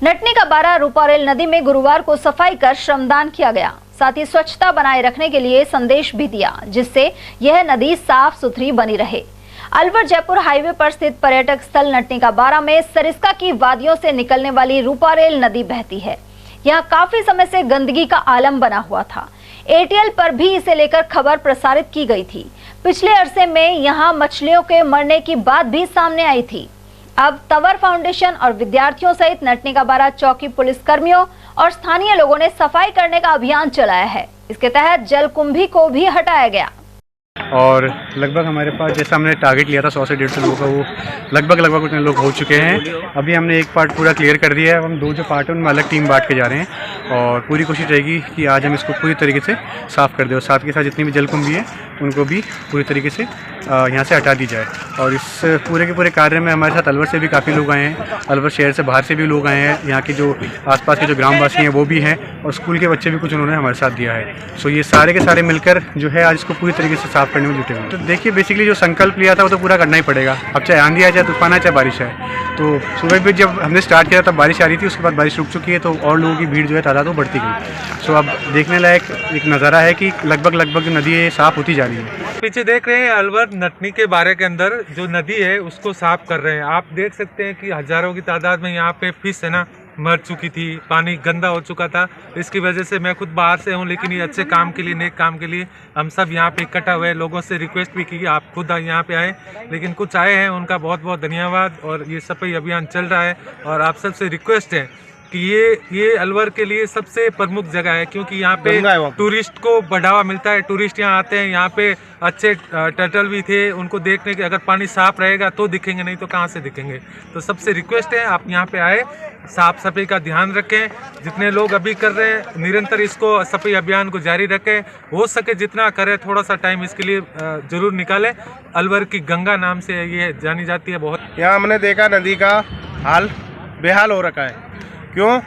नटनी का बारा रूपारेल नदी में गुरुवार को सफाई कर श्रमदान किया गया। साथ ही स्वच्छता बनाए रखने के लिए संदेश भी दिया, जिससे यह नदी साफ सुथरी बनी रहे। अलवर जयपुर हाईवे पर स्थित पर्यटक स्थल नटनी का बारा में सरिस्का की वादियों से निकलने वाली रूपारेल नदी बहती है। यहाँ काफी समय से गंदगी का आलम बना हुआ था। एटीएल पर भी इसे लेकर खबर प्रसारित की गई थी। पिछले अरसे में यहाँ मछलियों के मरने की बात भी सामने आई थी। अब तंवर फाउंडेशन और विद्यार्थियों सहित नटनी का बारा चौकी पुलिस कर्मियों और स्थानीय लोगों ने सफाई करने का अभियान चलाया है। इसके तहत जलकुंभी को भी हटाया गया और लगभग हमारे पास जैसा हमने टारगेट लिया था 100 से 150 लोगों का, वो लगभग उतने लोग हो चुके हैं। अभी हमने एक पार्ट पूरा क्लियर कर दिया है। हम दो जो पार्ट है उनमें अलग टीम बांट के जा रहे हैं और पूरी कोशिश रहेगी कि आज हम इसको पूरी तरीके से साफ़ कर दें और साथ के साथ जितनी भी जलकुंभी है उनको भी पूरी तरीके से यहाँ से हटा दी जाए। और इस पूरे के पूरे कार्य में हमारे साथ अलवर से भी काफ़ी लोग आए हैं, अलवर शहर से बाहर से भी लोग आए हैं, यहाँ के जो आसपास के जो ग्रामवासी हैं वो भी हैं और स्कूल के बच्चे भी कुछ उन्होंने हमारे साथ दिया है। सो ये सारे के सारे मिलकर जो है आज इसको पूरी तरीके से साफ़ करने में जुटे हुए। तो देखिए बेसिकली जो संकल्प लिया था वो तो पूरा करना ही पड़ेगा। अब चाहे आंधी आए, चाहे तूफान आए, चाहे बारिश आए। तो सुबह भी जब हमने स्टार्ट किया तब बारिश आ रही थी, उसके बाद बारिश रुक चुकी है तो और लोगों की भीड़ जो है तादाद वो बढ़ती गई। सो अब देखने लायक एक नज़ारा है कि लगभग नदी साफ़ होती जा रही है। पीछे देख रहे हैं अलवर नटनी के बारे के अंदर जो नदी है उसको साफ कर रहे हैं। आप देख सकते हैं कि हजारों की तादाद में यहाँ पे फिश है ना मर चुकी थी, पानी गंदा हो चुका था। इसकी वजह से मैं खुद बाहर से हूँ, लेकिन ये अच्छे काम के लिए, नेक काम के लिए हम सब यहाँ पे इकट्ठा हुए। लोगों से रिक्वेस्ट भी की कि आप खुद यहाँ पे आए, लेकिन कुछ आए हैं, उनका बहुत बहुत धन्यवाद। और ये सफाई अभियान चल रहा है और आप सबसे रिक्वेस्ट है कि ये अलवर के लिए सबसे प्रमुख जगह है, क्योंकि यहाँ पे टूरिस्ट को बढ़ावा मिलता है। टूरिस्ट यहाँ आते हैं, यहाँ पे अच्छे टर्टल भी थे, उनको देखने के अगर पानी साफ रहेगा तो दिखेंगे, नहीं तो कहाँ से दिखेंगे। तो सबसे रिक्वेस्ट है आप यहाँ पे आए, साफ सफाई का ध्यान रखें। जितने लोग अभी कर रहे हैं निरंतर इसको सफाई अभियान को जारी रखें, हो सके जितना करें, थोड़ा सा टाइम इसके लिए जरूर निकालें। अलवर की गंगा नाम से ये जानी जाती है बहुत। यहाँ हमने देखा नदी का हाल बेहाल हो रखा है। क्यों?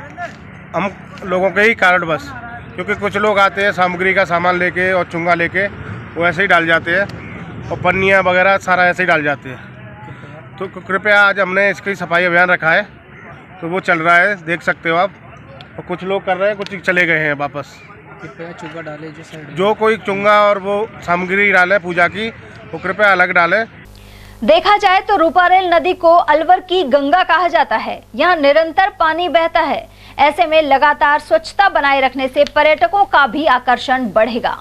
हम लोगों के ही कारण बस, क्योंकि कुछ लोग आते हैं सामग्री का सामान लेके और चुंगा लेके वो ऐसे ही डाल जाते हैं और पन्नियाँ वगैरह सारा ऐसे ही डाल जाते हैं। तो कृपया आज हमने इसकी सफाई अभियान रखा है, तो वो चल रहा है, देख सकते हो आप। और कुछ लोग कर रहे हैं, कुछ चले गए हैं वापस। कृपया चुंगा डाले, जो कोई चुंगा और वो सामग्री डाले पूजा की, वो कृपया अलग डाले। देखा जाए तो रूपारेल नदी को अलवर की गंगा कहा जाता है। यहाँ निरंतर पानी बहता है। ऐसे में लगातार स्वच्छता बनाए रखने से पर्यटकों का भी आकर्षण बढ़ेगा।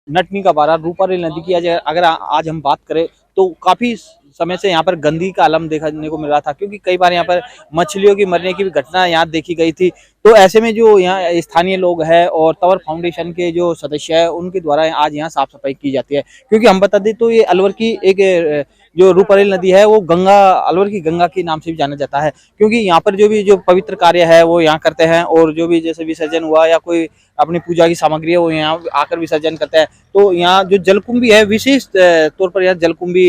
नटनी का बारा रूपारेल नदी की अगर आज हम बात करें तो काफी समय से यहाँ पर गंदगी का आलम देखने को मिल रहा था, क्योंकि कई बार यहाँ पर मछलियों की मरने की भी घटना यहाँ देखी गई थी। तो ऐसे में जो यहाँ स्थानीय लोग हैं और तंवर फाउंडेशन के जो सदस्य हैं उनके द्वारा आज यहाँ साफ सफाई की जाती है। क्योंकि हम बता दें तो ये अलवर की एक जो रूपारेल नदी है वो गंगा, अलवर की गंगा के नाम से भी जाना जाता है। क्योंकि यहाँ पर जो भी जो पवित्र कार्य है वो यहाँ करते हैं और जो भी जैसे विसर्जन हुआ या कोई अपनी पूजा की सामग्री है वो यहाँ आकर विसर्जन करते हैं। तो यहाँ जो जलकुंभी है, विशेष तौर पर यहाँ जलकुंभी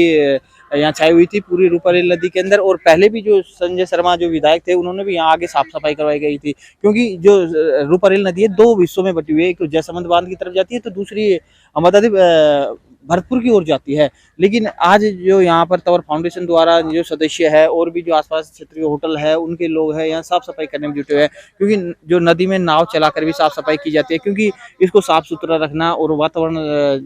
यहाँ छाई हुई थी पूरी रूपारेल नदी के अंदर। और पहले भी जो संजय शर्मा जो विधायक थे उन्होंने भी यहाँ आगे साफ सफाई करवाई गई थी। क्योंकि जो रूपारेल नदी है दो हिस्सों में बटी हुई है, एक तो जयसमंद बांध की तरफ जाती है, तो दूसरी हम बता दें भरतपुर की ओर जाती है। लेकिन आज जो यहाँ पर तंवर फाउंडेशन द्वारा जो सदस्य है और भी जो आसपास क्षेत्रीय होटल है उनके लोग हैं यहाँ साफ सफाई करने में जुटे हुए हैं। क्योंकि जो नदी में नाव चलाकर भी साफ सफाई की जाती है, क्योंकि इसको साफ सुथरा रखना और वातावरण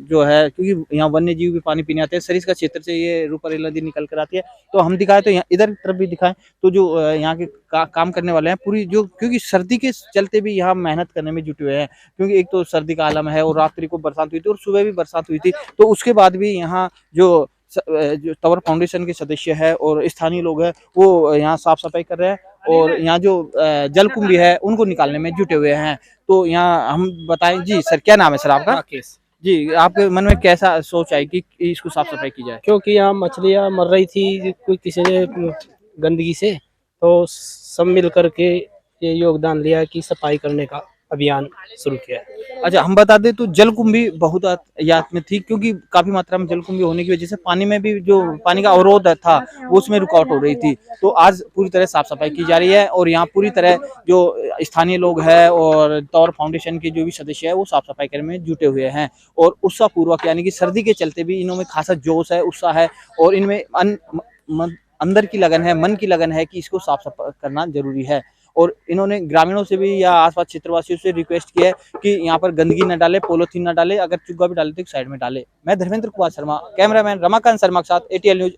जो है, क्योंकि यहाँ वन्य जीव भी पानी पीने आते हैं। सरिस्का क्षेत्र से ये रूपारेल नदी निकल कर आती है। तो हम दिखाएं तो यहाँ इधर तरफ भी दिखाएं तो जो यहाँ के काम करने वाले हैं पूरी जो, क्योंकि सर्दी के चलते भी यहाँ मेहनत करने में जुटे हुए हैं। क्योंकि एक तो सर्दी का आलम है और रात्रि को बरसात हुई थी और सुबह भी बरसात हुई थी। तो उसके बाद भी यहाँ जो तंवर फाउंडेशन के सदस्य है और स्थानीय लोग हैं वो यहाँ साफ सफाई कर रहे हैं और यहाँ जो जलकुंभी है उनको निकालने में जुटे हुए हैं। तो यहाँ हम बताएं जी सर, क्या नाम है सर आपका? राकेश जी, आपके मन में कैसा सोच आई कि इसको साफ सफाई की जाए? क्योंकि यहाँ मछलियाँ मर रही थी कोई किसी ने गंदगी से, तो सब मिल करके ये योगदान लिया कि सफाई करने का अभियान शुरू किया है। अच्छा, हम बता दें तो जलकुंभी बहुत याद में थी, क्योंकि काफी मात्रा में जलकुंभी होने की वजह से पानी में भी जो पानी का अवरोध था वो उसमें रुकावट हो रही थी। तो आज पूरी तरह साफ सफाई की जा रही है और यहाँ पूरी तरह जो स्थानीय लोग हैं और तंवर फाउंडेशन के जो भी सदस्य है वो साफ सफाई करने में जुटे हुए हैं। और उत्साह पूर्वक, यानी कि सर्दी के चलते भी इनमें खासा जोश है, उत्साह है और इनमें अंदर की लगन है, मन की लगन है कि इसको साफ सफाई करना जरूरी है। और इन्होंने ग्रामीणों से भी या आसपास क्षेत्रवासियों से रिक्वेस्ट किया है कि यहाँ पर गंदगी न डाले, पॉलीथीन न डाले, अगर चुग्गा भी डाले तो एक साइड में डाले। मैं धर्मेंद्र कुमार शर्मा, कैमरामैन रमाकांत शर्मा के साथ ATL न्यूज।